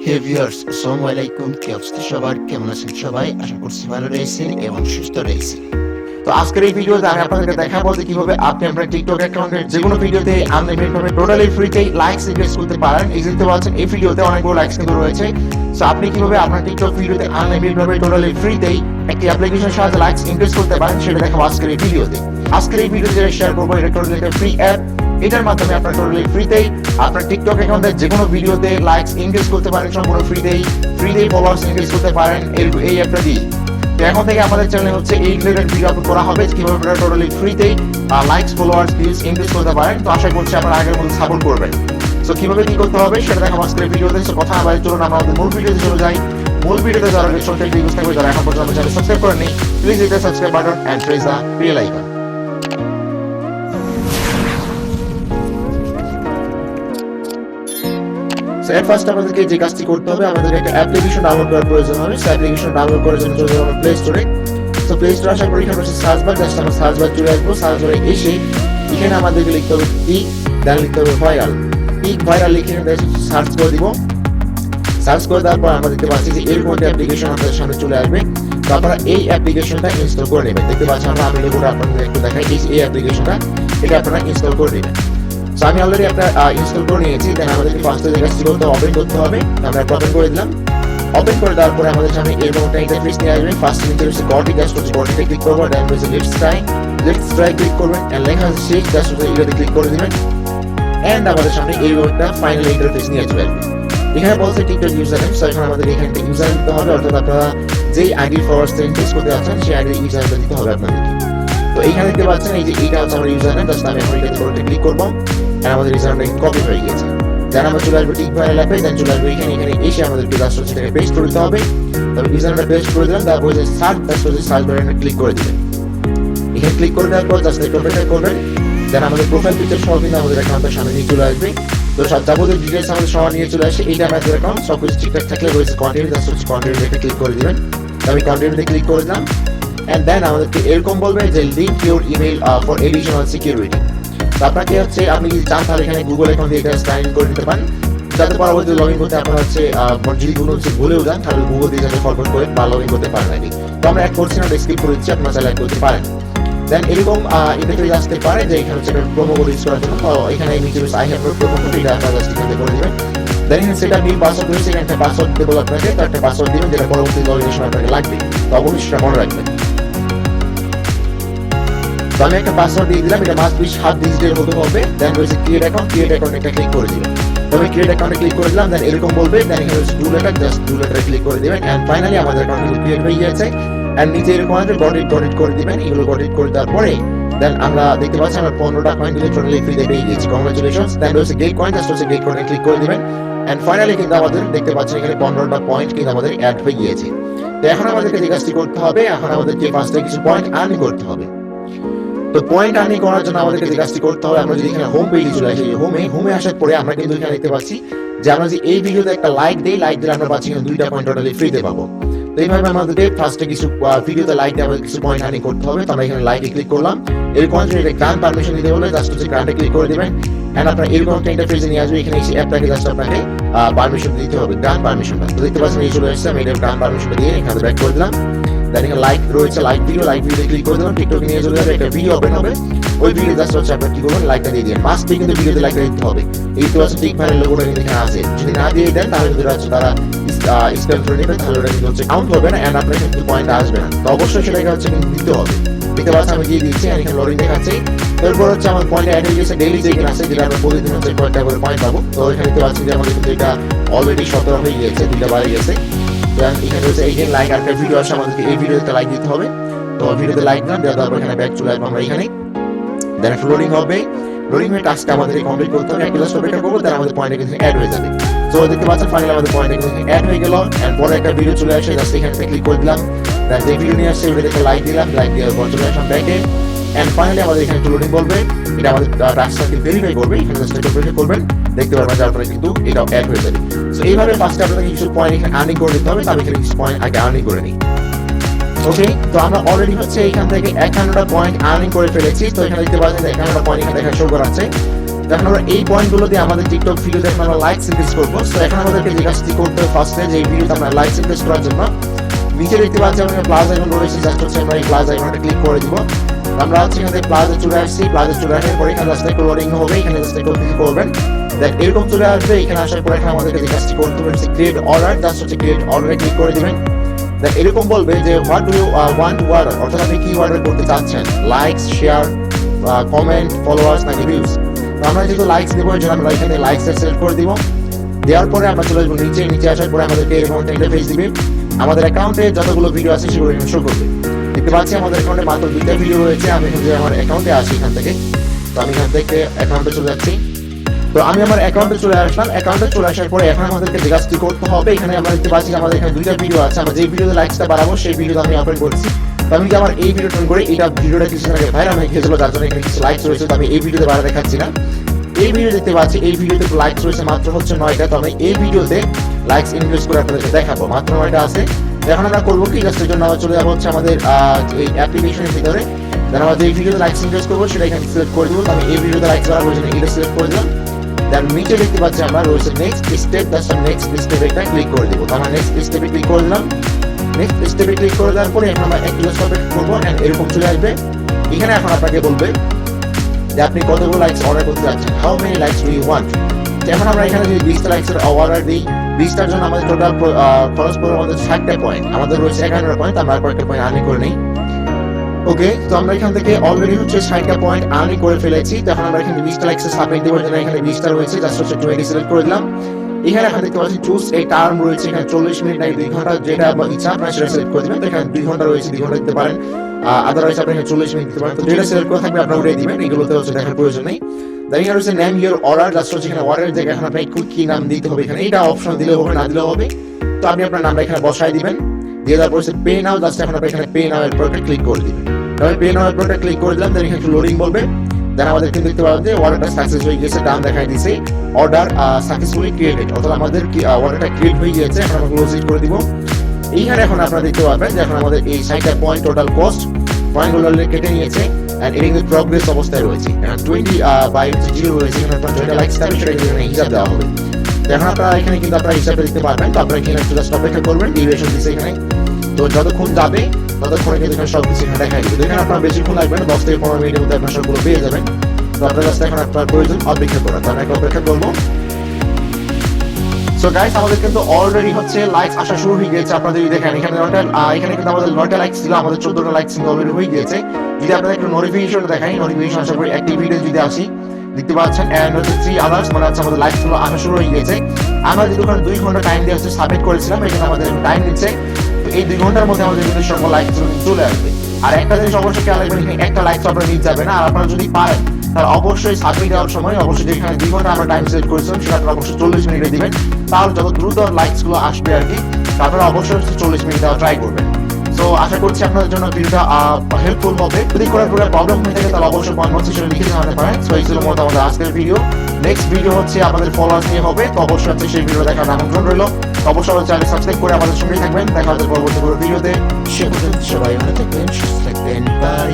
হে viewers, আসসালামু আলাইকুম। কি অবস্থা সবার? কেমন আছেন সবাই? আশা করছি ভালো রয়েছেন এবং সুস্থ রয়েছেন। তো আজকের এই ভিডিওতে আমি আপনাদেরকে দেখাবো যে কিভাবে আপনি আপনার টিকটক অ্যাকাউন্টের যে কোনো ভিডিওতে আনলিমিটেড ভাবে টোটালি ফ্রিতে লাইকস ইনক্রিজ করতে পারেন। এই দেখতে পাচ্ছেন এই ভিডিওতে অনেকগুলো লাইকস কিন্তু রয়েছে। সো আপনি কিভাবে আপনার টিকটক ভিডিওতে আনলিমিটেড ভাবে টোটালি ফ্রিতেই একটি অ্যাপ্লিকেশনের সাহায্যে লাইকস ইনক্রিজ করতে পারেন সেটা দেখাবো আজকের এই ভিডিওতে। আজকের এই ভিডিওতে শেয়ার করবো এটা টোটালি একটা ফ্রি অ্যাপ। এটার মাধ্যমে আপনার টোটালি ফ্রিতেই আপনার টিকটক অ্যাকাউন্টে যে কোনো ভিডিওতে লাইকস ইনক্রিজ করতে পারেন, সম্পূর্ণ ফ্রিতেই ফলোয়ার্স ইনক্রিজ করতে পারেন এই অ্যাপটা দিয়ে। তো এখন থেকে আমাদের চ্যানেলে হচ্ছে এই রিলেটেড ভিডিও আপলোড করা হবে কিভাবে আপনারা টোটালি ফ্রিতেই লাইকস ফলোয়ার্স ভিউজ ইনক্রিজ করতে পারেন। তো আশা করছি আপনারা আগের মতো সাপোর্ট করবেন। সো কিভাবে কি করতে হবে সেটা দেখাবো আজকের ভিডিওতে। সো কথা না চলুন আমরা আমাদের মূল ভিডিওতে চলে যাই। মূল ভিডিওতে যারা ছোট্ট ভিডিওস থাকবে, যারা এখন পর্যন্ত চ্যানেল সাবস্ক্রাইব করেননি, please hit the subscribe button and press the bell icon. এর ফার্স্ট আমাদেরকে যে কাজটি করতে হবে, আমাদের একটা অ্যাপ্লিকেশন ডাউনলোড করার প্রয়োজন হবে। সেই অ্যাপ্লিকেশন ডাউনলোড করার জন্য চলে যাবো প্লে স্টোরে। তো প্লে স্টোরে আসার পর এখানে হচ্ছে সার্চ বার, জাস্ট আমরা সার্চ বার চলে আসবো। সার্চ বারে এসে এখানে আমাদেরকে লিখতে হবে পিক, দেন লিখতে হবে ভাইরাল। পিক ভাইরাল লিখে সার্চ করে দিব। সার্চ করে দেওয়ার পর আমরা দেখতে পাচ্ছি যে এরকম একটা অ্যাপ্লিকেশন আপনাদের সামনে চলে আসবে। তো আপনারা এই অ্যাপ্লিকেশনটা ইনস্টল করে নেবেন। দেখতে পাচ্ছেন আমি লোগোটা আপনাদের একটু দেখাই। এই অ্যাপ্লিকেশনটা এটা আপনারা ইনস্টল করে নেবেন। সো আমি অলরেডি আপনার ইনস্টল করে নিয়েছি। দেন আমাদেরকে ফার্স্টে যে কাজটি করতে ওপেন করতে হবে। আমরা ওপেন করে দিলাম। ওপেন করে দেওয়ার পরে আমাদের সামনে এরকম একটা ইন্টারফেস নিয়ে আসবে। ফার্স্ট নিচে হচ্ছে গটি, জাস্ট হচ্ছে গটিতে ক্লিক করবো। দেন হচ্ছে লেটস ট্রাই ক্লিক করবেন। এন্ড লেখা আছে শেষ, জাস্ট হচ্ছে এটাতে ক্লিক করে দিবেন। এন্ড আমাদের সামনে এরকম একটা ফাইনাল ইন্টারফেস নিয়ে আসবে। এখানে বলছে টিকটক ইউজার নেম। সো এখন আমাদের এখানে একটা ইউজার দিতে হবে, অর্থাৎ আপনারা যেই আইডি ফলোয়ার্স ইনক্রিজ করতে যাচ্ছেন সেই আইডি ইউজারটা দিতে হবে আপনাদেরকে। তো এইখানে দেখতে পাচ্ছেন এই যে এইটা হচ্ছে আমার ইউজার নেম। জাস্ট আমি এখন এটাতে ক্লিক করবো। আর আমাদের ইউজারটা কপি হয়ে গেছে। দেন আমরা চলে আসবো টিক ভাইরাল অ্যাপে। দেন চলে আসবো এখানে এসে আমাদেরকে জাস্ট হচ্ছে এটাকে পেস্ট করে দিতে হবে। তবে ইউজারটা পেস্ট করে দিলাম। তারপর যে সার্চ, জাস্ট হচ্ছে সার্চ বাটনে ক্লিক করে দিবেন। এখানে ক্লিক করে দেওয়ার পর জাস্ট একটু অপেক্ষা করবেন। দেন আমাদের প্রোফাইল পিকচার সহ কিন্তু আমাদের অ্যাকাউন্টের সামনে নিয়ে চলে আসবে। তো সব যাবতীয় ডিটেলস আমাদের সহ নিয়ে চলে আসে। এইটা আমাদের অ্যাকাউন্ট সবকিছু ঠিকঠাক থাকলে রয়েছে কন্টিনিউ, জাস্ট হচ্ছে কন্টিনিউতে ক্লিক করে দিবেন। তো আমি কন্টিনিউতে ক্লিক করে দিলাম। এন্ড দেন আমাদেরকে এরকম বলবে যে link your email for additional security. তো আপনাকে হচ্ছে আপনি যদি চান তাহলে এখানে গুগল অ্যাকাউন্ট দিয়ে এটা সাইন ইন করে নিতে পারেন, যাতে পরবর্তীতে লগ ইন করতে আপনার হচ্ছে যদি কোনো হচ্ছে ভুলেও যান তাহলে গুগল দিয়ে যাতে ফরওয়ার্ড করে বা লগ ইন করতে পারেন আর কি। তো আমরা এক করছি না, স্কিপ করে দিচ্ছি, আপনারা চাইলে করতে পারেন। দেন এরকম ইন্টারফেস আসতে পারে যে এখানে হচ্ছে প্রোমো কোড ইউজ করার জন্য। তো এখানে নিচে আই হ্যাভ প্রোমো কোড, এটা আপনারা জাস্ট এখানে করে দিবেন। দেন সেটা নিউ পাসওয়ার্ড রয়েছে, এখানে একটা পাসওয়ার্ড দেবো আপনাকে। তো একটা পাসওয়ার্ড দিবেন যেটা পরবর্তী লগ ইনের সময় আপনাকে লাগবে। তো অবশ্যই সেটা মনে রাখবেন। তো আমি একটা পাসওয়ার্ড দিয়ে দিলাম, এটা মাস্ট বি 7 ডিজিটের মতো হবে। দেন রয়েছে ক্রিয়েট অ্যাকাউন্ট একটা ক্লিক করে দিবেন। তবে ক্রিয়েট অ্যাকাউন্টে ক্লিক করে দিলাম। দেন এরকম বলবে, দেন এখানে হচ্ছে ডু লেটার, জাস্ট ডু লেটারে ক্লিক করে দিবেন। এন্ড ফাইনালি আমাদের অ্যাকাউন্ট কিন্তু ক্রিয়েট হয়ে গেছে। এন্ড নিচে এরকম আছে ডট করে দিবেন। এগুলো ডট করে দেওয়ার পরে দেন আমরা দেখতে পাচ্ছি আমরা 15টা কয়েন দিলে টোটালি ফ্রিতে পেয়ে গেছি। কংগ্রাচুলেশনস। দেন রয়েছে গেট কয়েন, জাস্ট হচ্ছে গেট কয়েনে ক্লিক করে দিবেন। এন্ড ফাইনালি কিন্তু আমাদের দেখতে পাচ্ছেন এখানে 15টা পয়েন্ট কিন্তু আমাদের অ্যাড হয়ে গিয়েছে। তো এখন আমাদেরকে যে কাজটি করতে হবে, এখন আমাদেরকে ফার্স্টে কিছু পয়েন্ট আর্ন করতে হবে। তো পয়েন্ট আর্নিং করার জন্য আমাদেরকে যে কাজটি করতে হবে, আমরা যদি এখানে হোম পেজে চলে আসি, হোমে আসার পরে আমরা কিন্তু এখানে দেখতে পাচ্ছি যে আমরা যে এই ভিডিওতে একটা লাইক দিই, লাইক দিলে আমরা পাচ্ছি এখানে 2টা পয়েন্ট টোটালি ফ্রিতে পাবো। তো এইভাবে আমাদেরকে ফার্স্টে কিছু ভিডিওতে লাইক দিয়ে আমাদের কিছু পয়েন্ট আর্নিং করতে হবে। তো আমরা এখানে লাইকে ক্লিক করলাম। এরকম একটা গ্রান্ট পারমিশন দিতে হলে জাস্ট হচ্ছে গ্রান্টে ক্লিক করে দিবেন। এন্ড আপনার এরকম একটা ইন্টারফেসে নিয়ে আসবে। এখানে এই অ্যাপটাকে জাস্ট আপনাকে পারমিশন দিতে হবে, গ্রান্ট পারমিশনটা। তো দেখতে পাচ্ছেন এই চলে আসছে। আমি এটা গ্রান্ট পারমিশনটা দিয়ে এখানে ব্যাক করে দিলাম। দেন এখানে লাইক রয়েছে, লাইক ভিডিও ক্লিক করে দিলাম। টিকটকে নিয়ে চলে যাবে, একটা ভিডিও ওপেন হবে। ওই ভিডিও জাস্ট হচ্ছে আপনার কি করবেন, লাইকটা দিয়ে দিন। মাস্ট কিন্তু ভিডিওতে লাইকটা দিতে হবে। এই তো আছে টিক ভাইরাল লোগোটা কিন্তু এখানে আছে। যদি না দিয়ে দেন তাহলে কিন্তু হচ্ছে তারা স্প্যাম করে নেবে, তাহলে ওটা কিন্তু হচ্ছে কাউন্ট হবে না। এন্ড আপনার কিন্তু পয়েন্ট আসবে না। তো অবশ্যই সেটাকে হচ্ছে কিন্তু দিতে হবে। দেখতে পাচ্ছেন আমি দিয়ে দিচ্ছি। এখানে লোডিং দেখাচ্ছে। এরপর হচ্ছে আমার পয়েন্ট অ্যাড হয়ে গেছে। ডেইলি চেক ইন আছে, যেটা আমরা প্রতিদিন হচ্ছে কয়েকটা করে পয়েন্ট পাবো। তো এখানে দেখতে পাচ্ছি যে আমাদের কিন্তু এটা অলরেডি 17 হয়ে গিয়েছে, 2টা বাড়ে গেছে। এখানে হচ্ছে এইখানে লাইক আর একটা ভিডিও আসে, আমাদেরকে এই ভিডিওতে লাইক দিতে হবে। তো ভিডিওতে লাইক দিলাম, দেওয়ার পর এখানে ব্যাক চলে আসবো আমরা এখানে। দেন একটা লোডিং হবে। লোডিং হয়ে টাস্কটা আমাদের কমপ্লিট করতে হবে। একটা জাস্ট অপেক্ষা করবো, তার আমাদের পয়েন্ট কিন্তু অ্যাড হয়ে যাবে। তো দেখতে পাচ্ছেন ফাইনালি আমাদের পয়েন্ট কিন্তু অ্যাড হয়ে গেল। এন্ড পরে একটা ভিডিও চলে আসে, জাস্ট এখানে ক্লিক করে দিলাম। দেন যে ভিডিও নিয়ে আসছে ওটাকে লাইক দিলাম, লাইক দেওয়ার পর চলে আসলাম ব্যাকে। এন্ড ফাইনালি আমাদের এখানে লোডিং বলবে, এটা আমাদের টাস্কটাকে ভেরিফাই করবে। এখানে জাস্ট একটা অপেক্ষা করবেন, দেখতে পারবেন তারপরে কিন্তু এটাও অ্যাড হয়ে যাবে। সো এইভাবে ফার্স্টে আপনাকে কিছু পয়েন্ট এখানে আর্নিং করে দিতে হবে। তবে এখানে কিছু পয়েন্ট আগে আর্নিং করে নিই। ওকে, তো আমরা অলরেডি হচ্ছে এখান থেকে 51টা পয়েন্ট আর্নিং করে ফেলেছি। তো এখানে দেখতে পাচ্ছেন 51টা পয়েন্ট এখানে দেখা শো করাচ্ছে। এখন আমরা এই পয়েন্টগুলো দিয়ে আমাদের টিকটক ভিডিওতে এখন আমরা লাইকস ইনক্রিজ করবো। সো এখন আমাদেরকে যে কাজটি করতে হবে ফার্স্টে, যে এই ভিডিওতে আমরা লাইকস ইনক্রিজ করার জন্য নিচে দেখতে পাচ্ছি আমরা প্লাস আইকন রয়েছে, জাস্ট হচ্ছে আমরা এই প্লাস আইকনটা ক্লিক করে দিব। আমরা হচ্ছে এখানে প্লাসে চলে আসছি, প্লাসে চলে আসার পরে এখানে জাস্ট একটু লোডিং হবে, এখানে জাস্ট একটু ক্লিক করবেন, দেন এরকম চলে আসবে। এখানে আসার পরে এখানে আমাদেরকে যে কাজটি করতে হবে ক্রিয়েট অর্ডার, জাস্ট হচ্ছে ক্রিয়েট অর্ডারে ক্লিক করে দিবেন। দেন এরকম বলবে যে what do you want to order, অর্থাৎ আপনি কি অর্ডার করতে চাচ্ছেন, লাইকস, শেয়ার, কমেন্ট, ফলোয়ার্স নাকি ভিউজ। তো আমরা যেহেতু লাইকস দেবো এর জন্য আমরা এখানে লাইকস সিলেক্ট করে দিব। দেওয়ার পরে আমরা চলে আসবো নিচে, নিচে আসার পরে আমাদেরকে এরকম একটা ইন্টারফেস দিবে। আমাদের অ্যাকাউন্টে যতগুলো ভিডিও আছে সেগুলো এখানে শো করবে। দেখতে পাচ্ছি আমাদের অ্যাকাউন্টে মাত্র 2টা ভিডিও রয়েছে। আমি এখন যে আমার অ্যাকাউন্টে আসি এখান থেকে, তো আমি এখান থেকে অ্যাকাউন্টে চলে যাচ্ছি। তো আমি আমার অ্যাকাউন্টে চলে আসলাম। অ্যাকাউন্টে চলে আসার পরে এখন আমাদেরকে যে কাজটি করতে হবে, এখানে আমরা দেখতে পাচ্ছি আমাদের এখানে 2টা ভিডিও আছে। আমরা যে ভিডিওতে লাইকসটা বাড়াবো সেই ভিডিওতে আমি আপলোড করছি। তো আমি আমার এই ভিডিও টন করে এটা ভিডিওটা কিছুদিন আগে ভাইরাল হয়ে গিয়েছিল, যার জন্য এখানে কিছু লাইকস রয়েছে। তো আমি এই ভিডিওতে বাড়া দেখাচ্ছি না। এই ভিডিও দেখতে পাচ্ছি এই ভিডিওতে লাইকস রয়েছে মাত্র হচ্ছে 9টা। তো আমি এই ভিডিওতে লাইকস ইনক্রিজ করে আপনাদেরকে দেখাবো, মাত্র 9টা আছে। এখন আমরা করবো কি, জাস্ট এর জন্য আমরা চলে যাবো হচ্ছে আমাদের এই অ্যাপ্লিকেশনের ভিতরে। দেন আমরা যে ভিডিওতে লাইকস ইনক্রিজ করবো সেটা এখানে সিলেক্ট করে দিব। আমি এই ভিডিওতে লাইকস বাড়াবো জন্য এটা সিলেক্ট করে দিলাম। দেন নিচে দেখতে পাচ্ছি আমরা রয়েছে নেক্সট স্টেপ, জাস্ট নেক্সট স্টেপে একটা ক্লিক করে দিব। তো আমরা নেক্সট স্টেপে ক্লিক করে দিলাম। নেক্সট স্টেপে ক্লিক করে দেওয়ার পরে এখন আমরা একটু সাবমিট করবো, এন্ড এরকম চলে আসবে। এখানে এখন আপনাকে বলবে যে আপনি কতগুলো লাইকস অর্ডার করতে যাচ্ছেন, how many likes do you want. এখন আমরা এখানে যদি 20টা লাইকসের অর্ডার দিই, 20টার জন্য আমাদের টোটাল খরচ পড়বে আমাদের 60টা পয়েন্ট। আমাদের রয়েছে 11টা পয়েন্ট, আমরা কয়েকটা পয়েন্ট আর্নিং করে নিই। ওকে, তো আমরা এখান থেকে অলরেডি হচ্ছে 60টা পয়েন্ট আর্নিং করে ফেলেছি। তো এখন আমরা এখানে 20টা লাইকসের সাবমিট দেওয়ার জন্য এখানে 20টা রয়েছে, জাস্ট হচ্ছে 20 সিলেক্ট করে দিলাম। এখানে এখন দেখতে পাচ্ছি চুজ এই টার্ম রয়েছে, এখানে 40 মিনিট নাকি 2 ঘন্টা, যেটা আপনার ইচ্ছা আপনারা সেটা সিলেক্ট করে দিবেন। তো এখানে 2 ঘন্টা রয়েছে, 2 ঘন্টা দিতে পারেন, আদারওয়াইজ আপনি এখানে 40 মিনিট দিতে পারেন। তো যেটা সিলেক্ট করে থাকবে আপনারা ওটাই দিবেন, এগুলোতে হচ্ছে দেখার প্রয়োজন নেই। দেন এখানে হচ্ছে নেম ইওর অর্ডার, জাস্ট হচ্ছে এখানে অর্ডারের জায়গায় এখন আপনি কি নাম দিতে হবে, এখানে এটা অপশন দিলে হবে না দিলেও হবে। তো আপনি আপনার নামটা এখানে বসাই দিবেন, দিয়ে দেওয়ার পর পে নাও, জাস্ট এখন আপনি এখানে পে নাও এর উপরে ক্লিক করে দিবেন। আমি পে নাও এর উপরে ক্লিক করে দিলাম। দেন এখানে একটু লোডিং বলবে। দেন আমাদের কিন্তু দেখতে পাবেন যে অর্ডারটা সাকসেস হয়ে গেছে, ডান দেখাই দিয়েছে অর্ডার সাকসেসফুলি ক্রিয়েটেড, অর্থাৎ আমাদের অর্ডারটা ক্রিয়েট হয়ে গিয়েছে। এখন আমরা ক্লোজ ইট করে দিব। এইখানে এখন আপনারা দেখতে পাবেন যে এখন আমাদের এই 60টা পয়েন্ট টোটাল কস্ট পয়েন্টগুলো কেটে নিয়েছে, এন্ড এটা কিন্তু প্রগ্রেস অবস্থায় রয়েছে। এখন 20/0 রয়েছে, এখানে আপনার যেটা লাইকস থাকবে সেটা কিন্তু হিসাব দেওয়া হবে। এখন আপনারা এখানে কিন্তু আপনারা হিসাবে দেখতে পারবেন। তো আপনারা এখানে জাস্ট অপেক্ষা করবেন, ডিউরেশন দিচ্ছে এখানে। তো যতক্ষণ যাবে ততক্ষণে কিন্তু এখানে সবকিছু এখানে দেখাই দিবে। এখানে আপনার বেশিক্ষণ লাগবে না, 10 থেকে 15 মিনিটের মধ্যে আপনার সবগুলো পেয়ে যাবেন। তো আপনার কাছে এখন আপনার প্রয়োজন অপেক্ষা করা, তো আমরা একটা অপেক্ষা করবো। সো গাইস, আমাদের কিন্তু অলরেডি হচ্ছে লাইকস আসা শুরু হয়ে গিয়েছে। আপনারা যদি দেখেন এখানে এখানে কিন্তু আমাদের 9টা লাইকস ছিল, আমাদের 14টা লাইকস কিন্তু অলরেডি হয়ে গিয়েছে। যদি আপনাদের একটু নোটিফিকেশন দেখাই, নোটিফিকেশন আসার পরে অ্যাক্টিভিটি যদি আসি দেখতে পাচ্ছেন, এন্ড হচ্ছে 3 আদার্স, মানে হচ্ছে আমাদের লাইকস গুলো আসা শুরু হয়ে গিয়েছে। আমরা যদি ওখানে 2 ঘন্টা টাইম দিয়ে হচ্ছে সাবমিট করেছিলাম, এখানে আমাদের টাইম নিচ্ছে। তো এই 2 ঘন্টার মধ্যে আমাদের কিন্তু সকল লাইকস চলে আসবে। আর একটা জিনিস অবশ্যই খেয়াল রাখবেন, এখানে একটা লাইকস আপনারা নিতে যাবে না। আর আপনারা যদি পারেন তাহলে অবশ্যই সাবমিট দেওয়ার সময় অবশ্যই যেখানে 2 ঘন্টা আমরা টাইম সিলেক্ট করেছিলাম সেটা আপনারা অবশ্যই 40 মিনিটে দিবেন। তাহলে যত দ্রুত লাইকস গুলো আসবে আর কি, তারপরে অবশ্যই 40 মিনিট দেওয়া ট্রাই করবেন। সো আশা করছি আপনাদের জন্য ভিডিওটা হেল্পফুল হবে। যদি কোনো প্রবলেম হয়ে থাকে তাহলে অবশ্যই কমেন্ট সেকশনে লিখে জানাতে পারেন। সো এই ছিল মতো আমাদের আজকের ভিডিও। নেক্সট ভিডিও হচ্ছে আমাদের ফলোয়ার্স নিয়ে হবে, তো অবশ্যই হচ্ছে সেই ভিডিও দেখার আমন্ত্রণ রইল। তো অবশ্যই আমাদের চ্যানেল সাবস্ক্রাইব করে আমাদের সঙ্গে থাকবেন। দেখা হচ্ছে পরবর্তী ভিডিওতে। সে পর্যন্ত সবাই ভালো থাকবেন, সুস্থ থাকবেন, বাই।